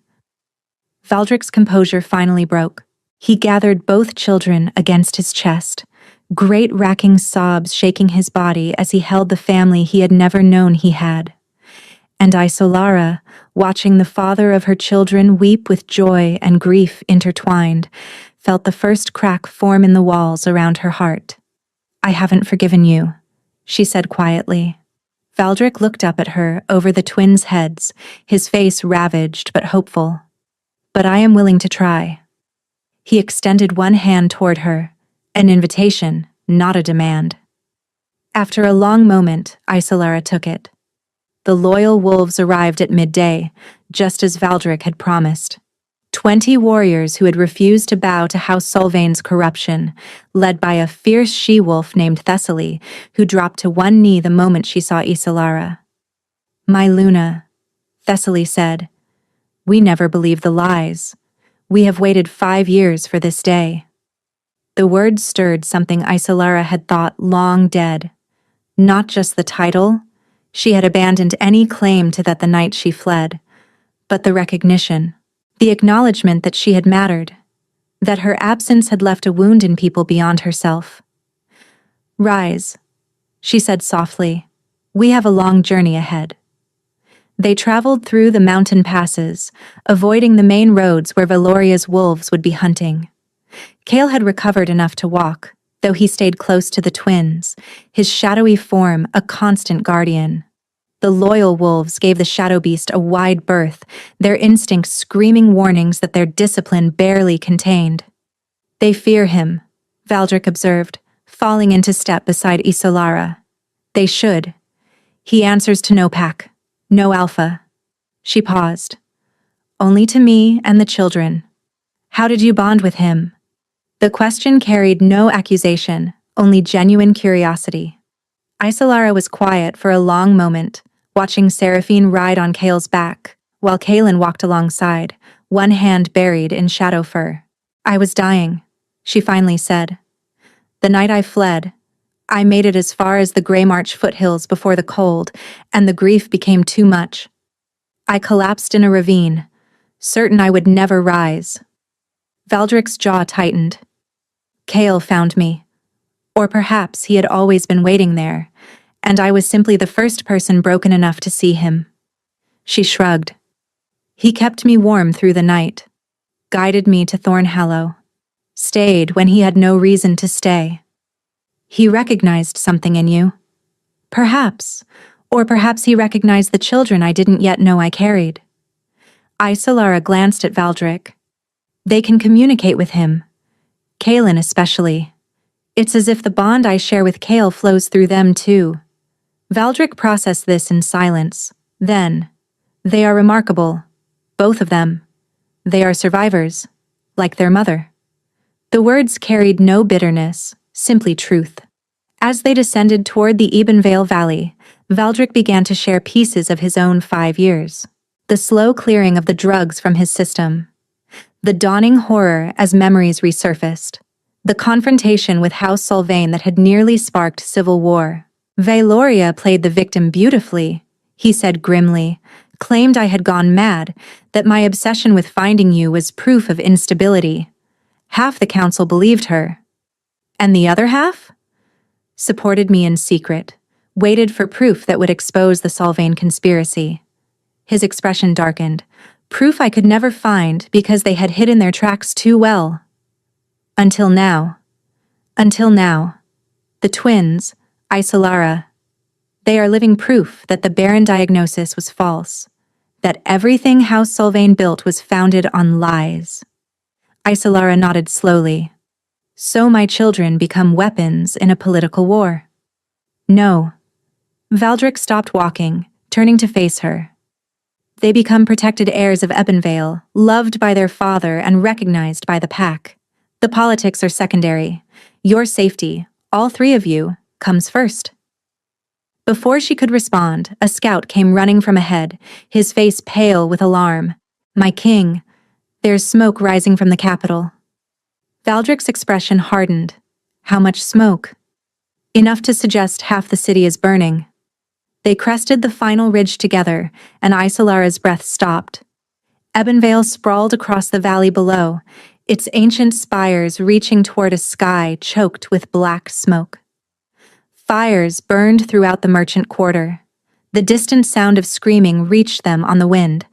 Valdric's composure finally broke. He gathered both children against his chest, great racking sobs shaking his body as he held the family he had never known he had. And Isolara, watching the father of her children weep with joy and grief intertwined, felt the first crack form in the walls around her heart. "I haven't forgiven you," she said quietly. Valdric looked up at her over the twins' heads, his face ravaged but hopeful. "But I am willing to try." He extended one hand toward her, an invitation, not a demand. After a long moment, Isolara took it. The loyal wolves arrived at midday, just as Valdric had promised. 20 warriors who had refused to bow to House Solvain's corruption, led by a fierce she-wolf named Thessaly, who dropped to one knee the moment she saw Isolara. "My Luna," Thessaly said, "we never believed the lies. We have waited 5 years for this day." The words stirred something Isolara had thought long dead. Not just the title, she had abandoned any claim to that the night she fled, but the recognition. The acknowledgement that she had mattered, that her absence had left a wound in people beyond herself. "Rise," she said softly. "We have a long journey ahead." They traveled through the mountain passes, avoiding the main roads where Valoria's wolves would be hunting. Kale had recovered enough to walk, though he stayed close to the twins, his shadowy form a constant guardian. The loyal wolves gave the shadow beast a wide berth, their instincts screaming warnings that their discipline barely contained. "They fear him," Valdric observed, falling into step beside Isolara. "They should. He answers to no pack, no alpha." She paused. "Only to me and the children." "How did you bond with him?" The question carried no accusation, only genuine curiosity. Isolara was quiet for a long moment, watching Seraphine ride on Kale's back, while Kaylin walked alongside, one hand buried in shadow fur. "I was dying," she finally said. "The night I fled, I made it as far as the Grey March foothills before the cold, and the grief became too much. I collapsed in a ravine, certain I would never rise." Valdric's jaw tightened. "Kale found me. Or perhaps he had always been waiting there, and I was simply the first person broken enough to see him. She shrugged. He kept me warm through the night, guided me to Thornhallow, stayed when he had no reason to stay. He recognized something in you. Perhaps, or perhaps he recognized the children I didn't yet know I carried. Solara glanced at Valdric. They can communicate with him. Kaelin especially. It's as if the bond I share with Kael flows through them too. Valdric processed this in silence. Then, they are remarkable. Both of them. They are survivors, like their mother. The words carried no bitterness, simply truth. As they descended toward the Ebenvale Valley, Valdric began to share pieces of his own 5 years. The slow clearing of the drugs from his system. The dawning horror as memories resurfaced. The confrontation with House Solvain that had nearly sparked civil war. Valoria played the victim beautifully, he said grimly, claimed I had gone mad, that my obsession with finding you was proof of instability. Half the council believed her. And the other half? Supported me in secret, waited for proof that would expose the Solvain conspiracy. His expression darkened. Proof I could never find because they had hidden their tracks too well. Until now. Until now. The twins, Solara. They are living proof that the Barren diagnosis was false, that everything House Solvain built was founded on lies. Solara nodded slowly. So my children become weapons in a political war. No. Valdric stopped walking, turning to face her. They become protected heirs of Ebenvale, loved by their father and recognized by the pack. The politics are secondary. Your safety, all 3 of you, comes first. Before she could respond, a scout came running from ahead, his face pale with alarm. My king, there's smoke rising from the capital. Valdric's expression hardened. How much smoke? Enough to suggest half the city is burning. They crested the final ridge together, and Solara's breath stopped. Ebenvale sprawled across the valley below, its ancient spires reaching toward a sky choked with black smoke. Fires burned throughout the merchant quarter. The distant sound of screaming reached them on the wind,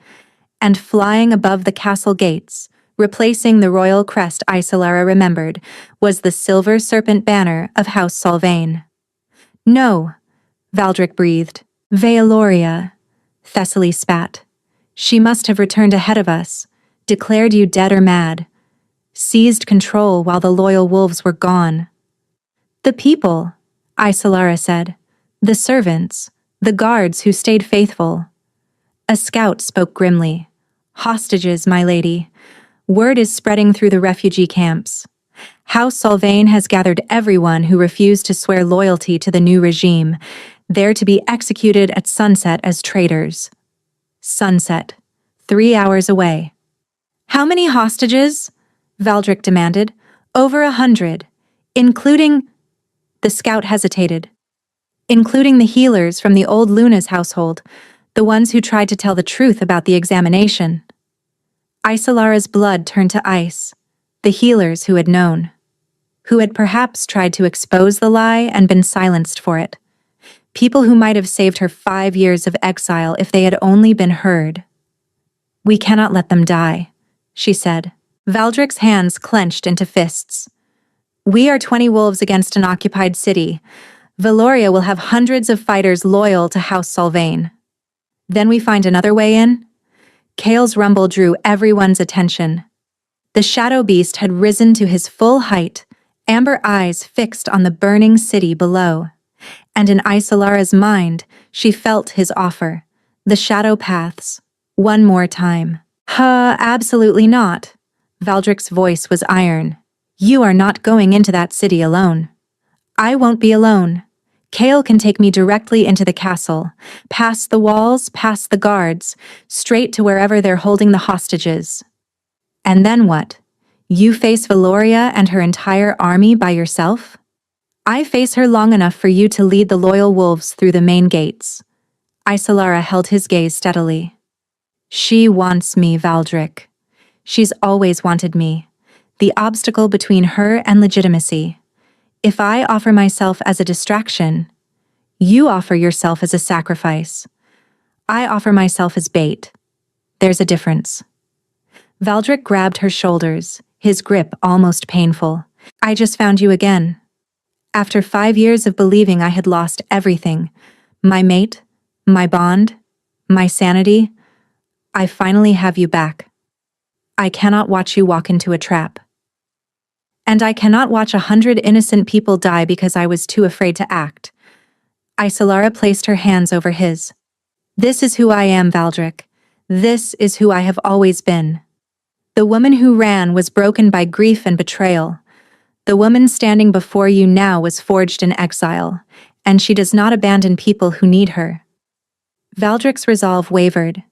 and flying above the castle gates, replacing the royal crest Solara remembered, was the silver serpent banner of House Solvain. No, Valdric breathed. Valoria, Thessaly spat. She must have returned ahead of us, declared you dead or mad, seized control while the loyal wolves were gone. The people, Solara said. The servants, the guards who stayed faithful. A scout spoke grimly. Hostages, my lady. Word is spreading through the refugee camps. House Solvain has gathered everyone who refused to swear loyalty to the new regime, there to be executed at sunset as traitors. Sunset. 3 hours away. How many hostages? Valdric demanded. Over 100, including... The scout hesitated. Including the healers from the old Luna's household, the ones who tried to tell the truth about the examination. Solara's blood turned to ice. The healers who had known. Who had perhaps tried to expose the lie and been silenced for it. People who might have saved her 5 years of exile if they had only been heard. We cannot let them die, she said. Valdric's hands clenched into fists. We are 20 wolves against an occupied city. Valoria will have hundreds of fighters loyal to House Solvain. Then we find another way in? Kael's rumble drew everyone's attention. The shadow beast had risen to his full height, amber eyes fixed on the burning city below. And in Solara's mind, she felt his offer. The shadow paths. One more time. Absolutely not. Valdric's voice was iron. You are not going into that city alone. I won't be alone. Kael can take me directly into the castle, past the walls, past the guards, straight to wherever they're holding the hostages. And then what? You face Valoria and her entire army by yourself? I face her long enough for you to lead the loyal wolves through the main gates. Solara held his gaze steadily. She wants me, Valdric. She's always wanted me. The obstacle between her and legitimacy. If I offer myself as a distraction, you offer yourself as a sacrifice. I offer myself as bait. There's a difference. Valdric grabbed her shoulders, his grip almost painful. I just found you again. After 5 years of believing I had lost everything, my mate, my bond, my sanity, I finally have you back. I cannot watch you walk into a trap. And I cannot watch 100 innocent people die because I was too afraid to act. Isolara placed her hands over his. This is who I am, Valdric. This is who I have always been. The woman who ran was broken by grief and betrayal. The woman standing before you now was forged in exile, and she does not abandon people who need her. Valdric's resolve wavered.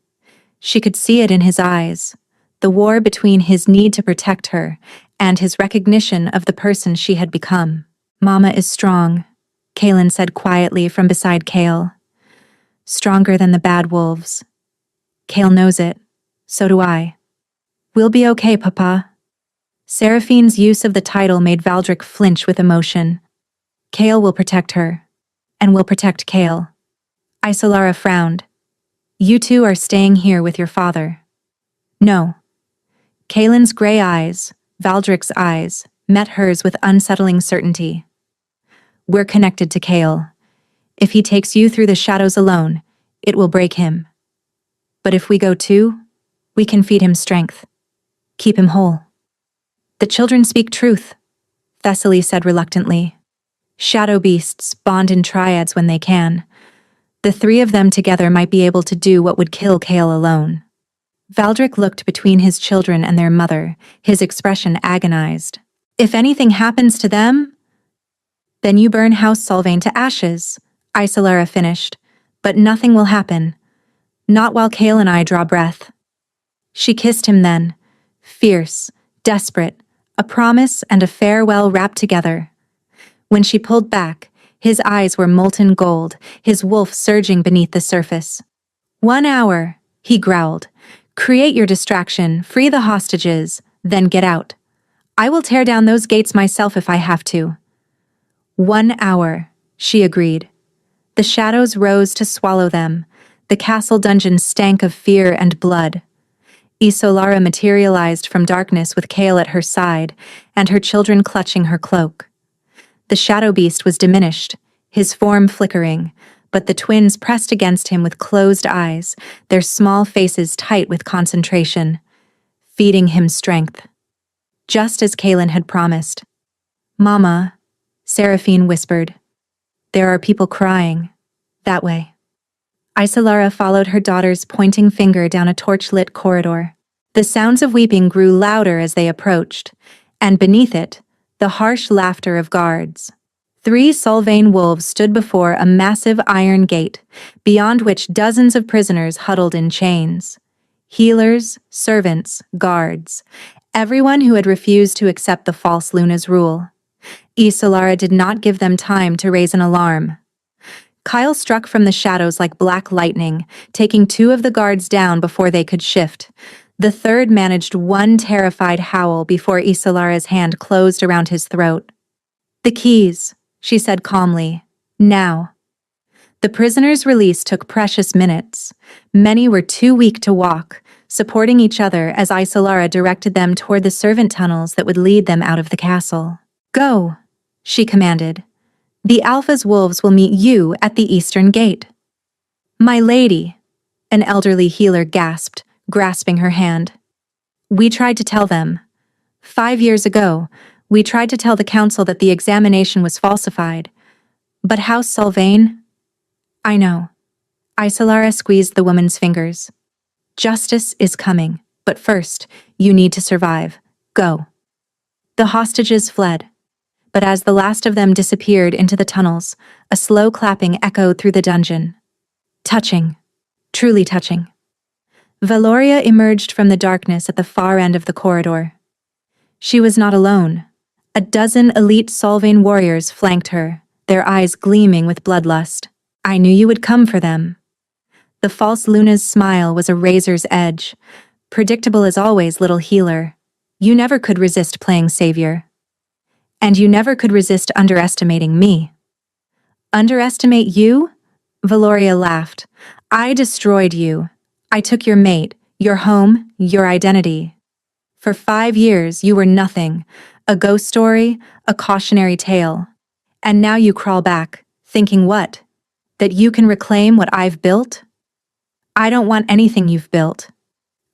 She could see it in his eyes, the war between his need to protect her and his recognition of the person she had become. Mama is strong, Kaelin said quietly from beside Kael. Stronger than the bad wolves. Kael knows it. So do I. We'll be okay, Papa. Seraphine's use of the title made Valdric flinch with emotion. Kael will protect her. And will protect Kael. Isolara frowned. You two are staying here with your father. No. Kaelin's gray eyes, Valdric's eyes, met hers with unsettling certainty. We're connected to Kael. If he takes you through the shadows alone, it will break him. But if we go too, we can feed him strength. Keep him whole. The children speak truth, Thessaly said reluctantly. Shadow beasts bond in triads when they can. The three of them together might be able to do what would kill Kael alone. Valdric looked between his children and their mother, his expression agonized. If anything happens to them, then you burn House Solvain to ashes, Isolara finished. But nothing will happen. Not while Kael and I draw breath. She kissed him then, fierce, desperate, a promise and a farewell wrapped together. When she pulled back, his eyes were molten gold, his wolf surging beneath the surface. 1 hour, he growled. Create your distraction, free the hostages, then get out. I will tear down those gates myself if I have to. 1 hour, she agreed. The shadows rose to swallow them. The castle dungeon stank of fear and blood. Isolara materialized from darkness with Kael at her side, and her children clutching her cloak. The shadow beast was diminished, his form flickering, but the twins pressed against him with closed eyes, their small faces tight with concentration, feeding him strength. Just as Kaelin had promised. Mama, Seraphine whispered. There are people crying. That way. Isolara followed her daughter's pointing finger down a torch-lit corridor. The sounds of weeping grew louder as they approached, and beneath it, the harsh laughter of guards. 3 Solvain wolves stood before a massive iron gate, beyond which dozens of prisoners huddled in chains. Healers, servants, guards, everyone who had refused to accept the false Luna's rule. Isolara did not give them time to raise an alarm. Kyle struck from the shadows like black lightning, taking 2 of the guards down before they could shift. The third managed one terrified howl before Isolara's hand closed around his throat. The keys, she said calmly. Now. The prisoners' release took precious minutes. Many were too weak to walk, supporting each other as Isolara directed them toward the servant tunnels that would lead them out of the castle. Go, she commanded. The Alpha's wolves will meet you at the eastern gate. My lady, an elderly healer gasped, grasping her hand. We tried to tell them. 5 years ago, we tried to tell the council that the examination was falsified. But House Solvain? I know. Isolara squeezed the woman's fingers. Justice is coming, but first, you need to survive. Go. The hostages fled. But as the last of them disappeared into the tunnels, a slow clapping echoed through the dungeon. Touching. Truly touching. Valoria emerged from the darkness at the far end of the corridor. She was not alone. A dozen elite Solvain warriors flanked her, their eyes gleaming with bloodlust. I knew you would come for them. The false Luna's smile was a razor's edge. Predictable as always, little healer. You never could resist playing savior. And you never could resist underestimating me. Underestimate you? Valoria laughed. I destroyed you. I took your mate, your home, your identity. For 5 years you were nothing, a ghost story, a cautionary tale. And now you crawl back, thinking what? That you can reclaim what I've built? I don't want anything you've built.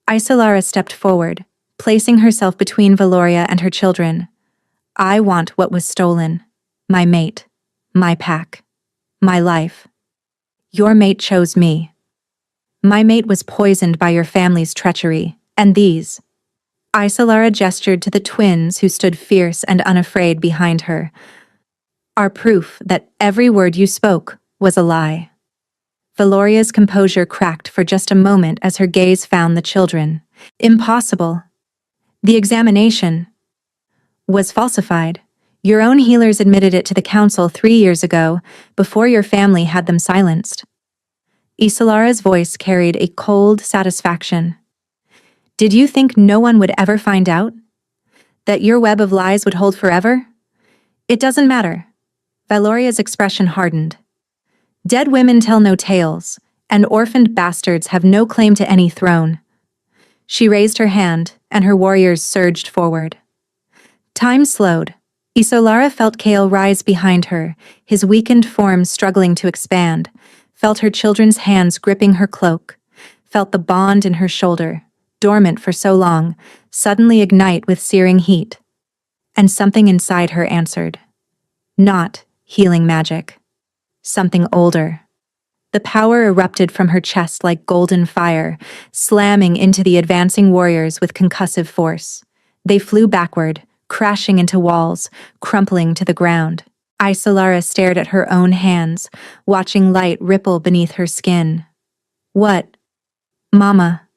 Isolara stepped forward, placing herself between Valoria and her children. I want what was stolen. My mate. My pack. My life. Your mate chose me. My mate was poisoned by your family's treachery, and these. Isolara gestured to the twins who stood fierce and unafraid behind her. Are proof that every word you spoke was a lie. Valoria's composure cracked for just a moment as her gaze found the children. Impossible. The examination was falsified. Your own healers admitted it to the council 3 years ago, before your family had them silenced. Isolara's voice carried a cold satisfaction. Did you think no one would ever find out? That your web of lies would hold forever? It doesn't matter. Valoria's expression hardened. Dead women tell no tales, and orphaned bastards have no claim to any throne. She raised her hand, and her warriors surged forward. Time slowed. Isolara felt Kale rise behind her, his weakened form struggling to expand, felt her children's hands gripping her cloak, felt the bond in her shoulder, dormant for so long, suddenly ignite with searing heat. And something inside her answered. Not healing magic. Something older. The power erupted from her chest like golden fire, slamming into the advancing warriors with concussive force. They flew backward, crashing into walls, crumpling to the ground. Isolara stared at her own hands, watching light ripple beneath her skin. What? Mama.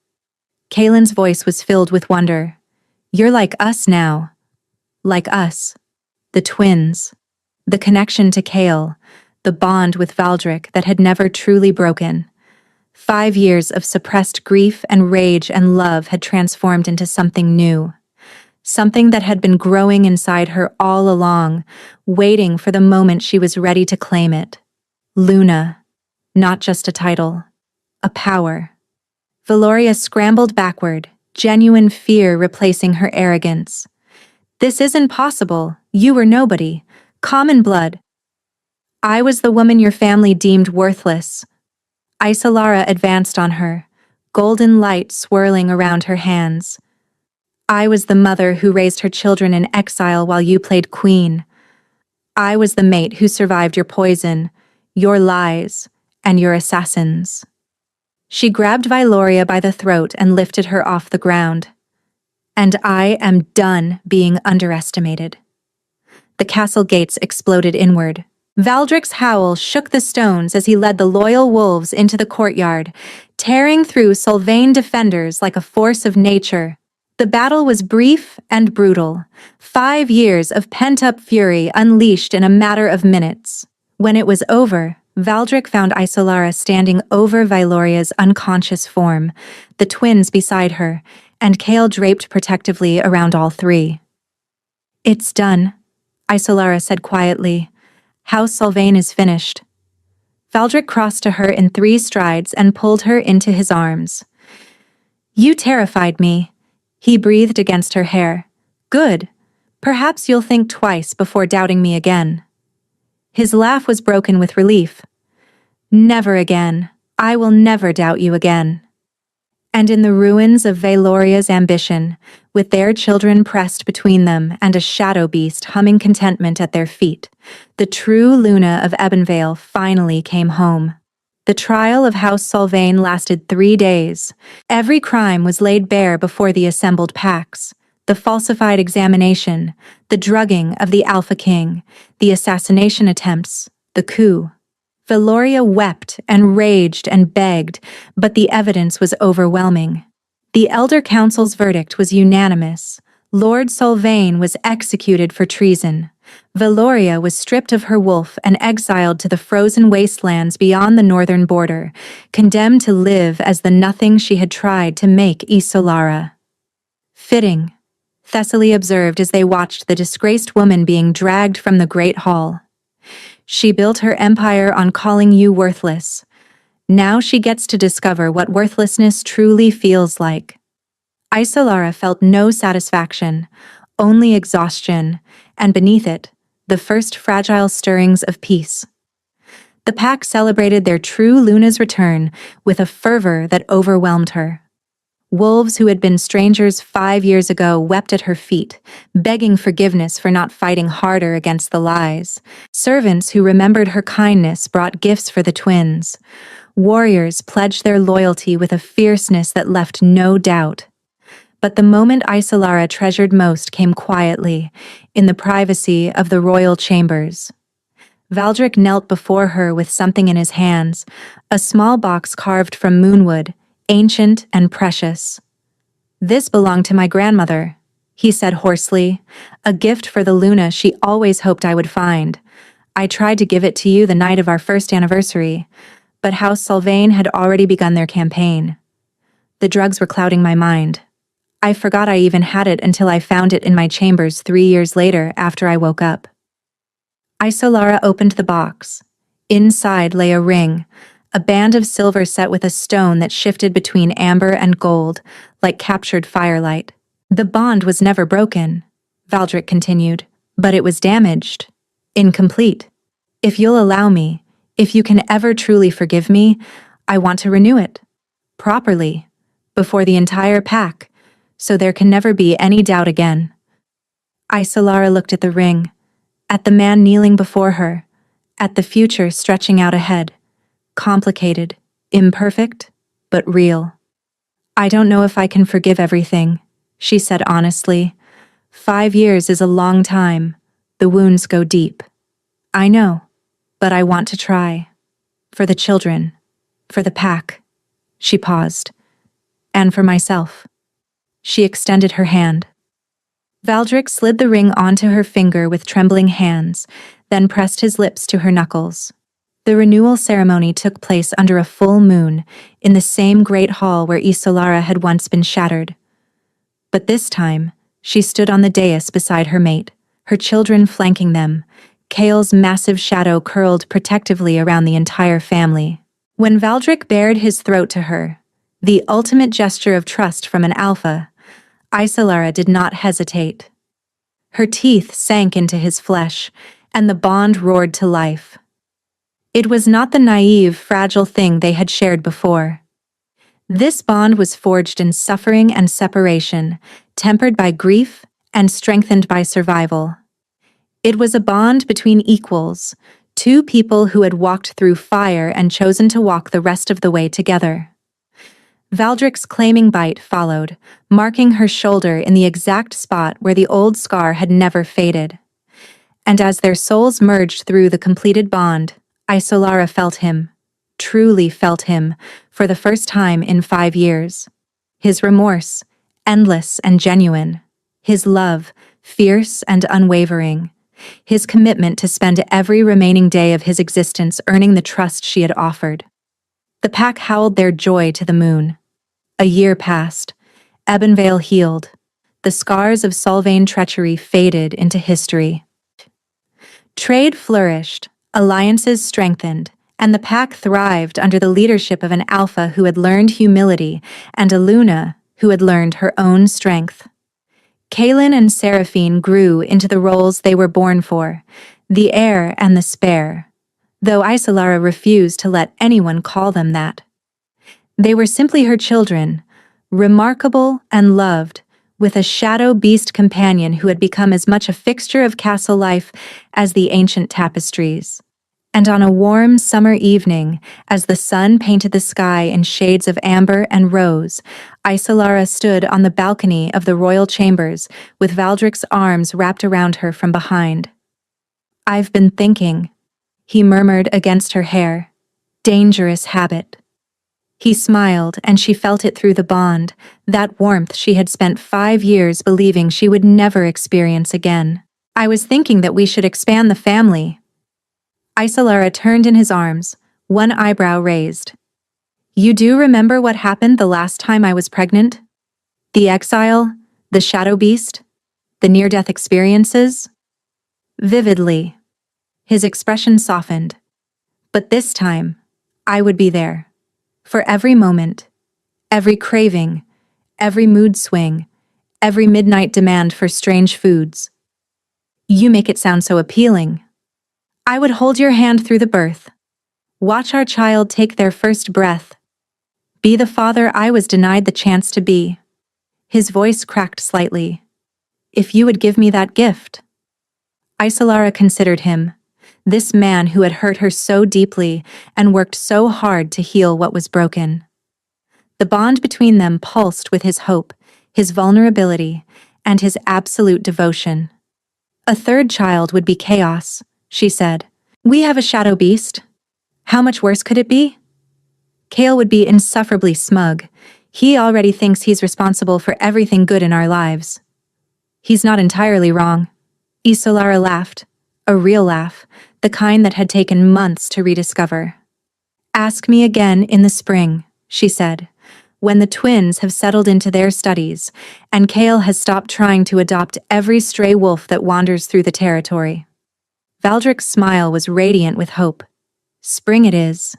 Kaylin's voice was filled with wonder. You're like us now. Like us. The twins. The connection to Kale. The bond with Valdric that had never truly broken. 5 years of suppressed grief and rage and love had transformed into something new. Something that had been growing inside her all along, waiting for the moment she was ready to claim it. Luna. Not just a title. A power. Valoria scrambled backward, genuine fear replacing her arrogance. This isn't possible. You were nobody. Common blood. I was the woman your family deemed worthless. Isolara advanced on her, golden light swirling around her hands. I was the mother who raised her children in exile while you played queen. I was the mate who survived your poison, your lies, and your assassins. She grabbed Valoria by the throat and lifted her off the ground. And I am done being underestimated. The castle gates exploded inward. Valdric's howl shook the stones as he led the loyal wolves into the courtyard, tearing through Sylvain defenders like a force of nature. The battle was brief and brutal. 5 years of pent-up fury unleashed in a matter of minutes. When it was over, Valdric found Isolara standing over Valoria's unconscious form, the twins beside her, and Kale draped protectively around all three. It's done, Isolara said quietly. House Sylvain is finished. Valdric crossed to her in 3 strides and pulled her into his arms. You terrified me, he breathed against her hair. Good. Perhaps you'll think twice before doubting me again. His laugh was broken with relief. Never again. I will never doubt you again. And in the ruins of Valoria's ambition, with their children pressed between them and a shadow beast humming contentment at their feet, the true Luna of Ebonvale finally came home. The trial of House Sylvain lasted 3 days. Every crime was laid bare before the assembled packs. The falsified examination, the drugging of the Alpha King, the assassination attempts, the coup. Valoria wept and raged and begged, but the evidence was overwhelming. The Elder Council's verdict was unanimous. Lord Sylvain was executed for treason. Valoria was stripped of her wolf and exiled to the frozen wastelands beyond the northern border, condemned to live as the nothing she had tried to make Isolara. Fitting. Thessaly observed as they watched the disgraced woman being dragged from the great hall. She built her empire on calling you worthless. Now she gets to discover what worthlessness truly feels like. Isolara felt no satisfaction, only exhaustion, and beneath it, the first fragile stirrings of peace. The pack celebrated their true Luna's return with a fervor that overwhelmed her. Wolves who had been strangers 5 years ago wept at her feet, begging forgiveness for not fighting harder against the lies. Servants who remembered her kindness brought gifts for the twins. Warriors pledged their loyalty with a fierceness that left no doubt. But the moment Isolara treasured most came quietly, in the privacy of the royal chambers. Valdric knelt before her with something in his hands, a small box carved from moonwood, ancient and precious. "This belonged to my grandmother," he said hoarsely, "a gift for the Luna she always hoped I would find. I tried to give it to you the night of our first anniversary, but House Sylvain had already begun their campaign. The drugs were clouding my mind. I forgot I even had it until I found it in my chambers 3 years later after I woke up." Isolara opened the box. Inside lay a ring, a band of silver set with a stone that shifted between amber and gold, like captured firelight. "The bond was never broken," Valdric continued, "but it was damaged. Incomplete. If you'll allow me, if you can ever truly forgive me, I want to renew it. Properly. Before the entire pack, so there can never be any doubt again." Isolara looked at the ring, at the man kneeling before her, at the future stretching out ahead. Complicated, imperfect, but real. "I don't know if I can forgive everything," she said honestly. 5 years is a long time. The wounds go deep. "I know, but I want to try. For the children, for the pack." She paused. "And for myself." She extended her hand. Valdric slid the ring onto her finger with trembling hands, then pressed his lips to her knuckles. The renewal ceremony took place under a full moon, in the same great hall where Isolara had once been shattered. But this time, she stood on the dais beside her mate, her children flanking them. Kale's massive shadow curled protectively around the entire family. When Valdric bared his throat to her, the ultimate gesture of trust from an alpha, Isolara did not hesitate. Her teeth sank into his flesh, and the bond roared to life. It was not the naive, fragile thing they had shared before. This bond was forged in suffering and separation, tempered by grief and strengthened by survival. It was a bond between equals, two people who had walked through fire and chosen to walk the rest of the way together. Valdric's claiming bite followed, marking her shoulder in the exact spot where the old scar had never faded. And as their souls merged through the completed bond, Isolara felt him, truly felt him, for the first time in 5 years. His remorse, endless and genuine. His love, fierce and unwavering. His commitment to spend every remaining day of his existence earning the trust she had offered. The pack howled their joy to the moon. A year passed. Ebonvale healed. The scars of Sylvain treachery faded into history. Trade flourished, alliances strengthened, and the pack thrived under the leadership of an alpha who had learned humility and a Luna who had learned her own strength. Kaelin and Seraphine grew into the roles they were born for, the heir and the spare, though Isolara refused to let anyone call them that. They were simply her children, remarkable and loved, with a shadow beast companion who had become as much a fixture of castle life as the ancient tapestries. And on a warm summer evening, as the sun painted the sky in shades of amber and rose, Isolara stood on the balcony of the royal chambers with Valdric's arms wrapped around her from behind. "I've been thinking," he murmured against her hair. "Dangerous habit." He smiled, and she felt it through the bond, that warmth she had spent 5 years believing she would never experience again. "I was thinking that we should expand the family." Isolara turned in his arms, one eyebrow raised. "You do remember what happened the last time I was pregnant? The exile, the shadow beast?" The near-death experiences? Vividly. His expression softened. But this time, I would be there. For every moment, every craving, every mood swing, every midnight demand for strange foods. You make it sound so appealing. I would hold your hand through the birth. Watch our child take their first breath. Be the father I was denied the chance to be. His voice cracked slightly. If you would give me that gift. Isolara considered him, this man who had hurt her so deeply and worked so hard to heal what was broken. The bond between them pulsed with his hope, his vulnerability, and his absolute devotion. A third child would be chaos, she said. We have a shadow beast. How much worse could it be? Kale would be insufferably smug. He already thinks he's responsible for everything good in our lives. He's not entirely wrong. Isolara laughed, a real laugh, the kind that had taken months to rediscover. Ask me again in the spring, she said, when the twins have settled into their studies, and Kale has stopped trying to adopt every stray wolf that wanders through the territory. Valdrick's smile was radiant with hope. Spring it is.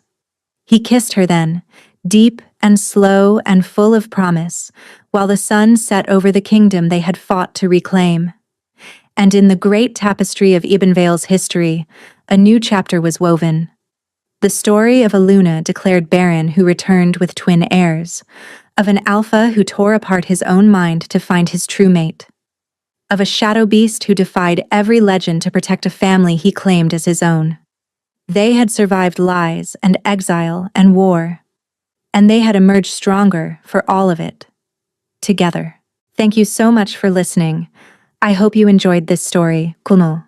He kissed her then, deep and slow and full of promise, while the sun set over the kingdom they had fought to reclaim. And in the great tapestry of Ebenvale's history, a new chapter was woven. The story of a Luna declared Barren who returned with twin heirs, of an alpha who tore apart his own mind to find his true mate, of a shadow beast who defied every legend to protect a family he claimed as his own. They had survived lies and exile and war, and they had emerged stronger for all of it, together. Thank you so much for listening. I hope you enjoyed this story, Kuno.